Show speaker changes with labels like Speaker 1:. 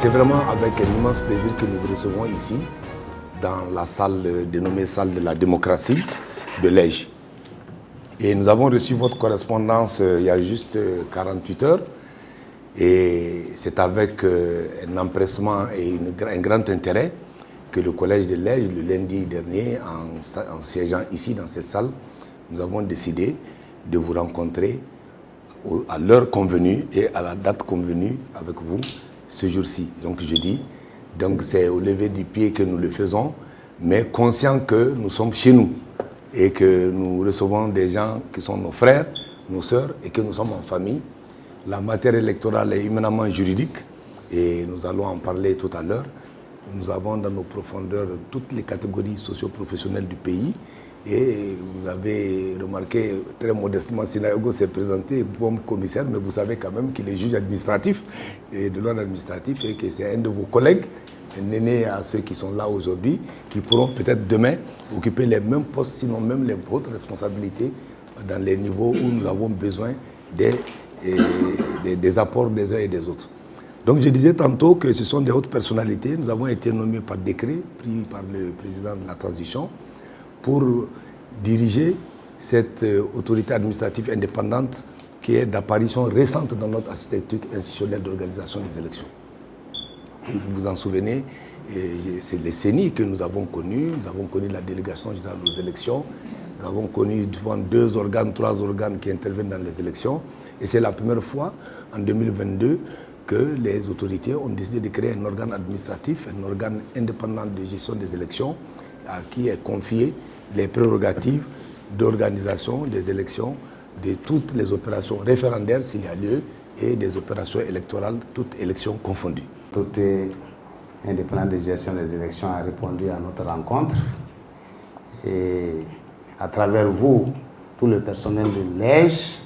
Speaker 1: C'est vraiment avec un immense plaisir que nous vous recevons ici, dans la salle dénommée Salle de la démocratie de Lège. Et nous avons reçu votre correspondance il y a juste 48 heures. Et c'est avec un empressement et un grand intérêt que le collège de Lège, le lundi dernier, en siégeant ici dans cette salle, nous avons décidé de vous rencontrer à l'heure convenue et à la date convenue avec vous ce jour-ci, donc jeudi. Donc c'est au lever du pied que nous le faisons, mais conscient que nous sommes chez nous et que nous recevons des gens qui sont nos frères, nos sœurs et que nous sommes en famille. La matière électorale est éminemment juridique et nous allons en parler tout à l'heure. Nous avons dans nos profondeurs toutes les catégories socio-professionnelles du pays. Et vous avez remarqué très modestement, Sinayogo s'est présenté comme commissaire, mais vous savez quand même qu'il est juge administratif et de l'ordre administratif et que c'est un de vos collègues, un aîné à ceux qui sont là aujourd'hui, qui pourront peut-être demain occuper les mêmes postes, sinon même les hautes responsabilités dans les niveaux où nous avons besoin des apports des uns et des autres. Donc je disais tantôt que ce sont des hautes personnalités. Nous avons été nommés par décret, pris par le président de la transition, pour diriger cette autorité administrative indépendante qui est d'apparition récente dans notre architecture institutionnelle d'organisation des élections. Et vous vous en souvenez, c'est les CENI que nous avons connus la délégation générale aux élections, nous avons connu devant 2 organes, 3 organes qui interviennent dans les élections, et c'est la première fois, en 2022, que les autorités ont décidé de créer un organe administratif, un organe indépendant de gestion des élections, à qui est confié les prérogatives d'organisation des élections, de toutes les opérations référendaires s'il y a lieu et des opérations électorales, toutes élections confondues.
Speaker 2: Tout est indépendant de gestion des élections a répondu à notre rencontre et à travers vous, tout le personnel de Lège,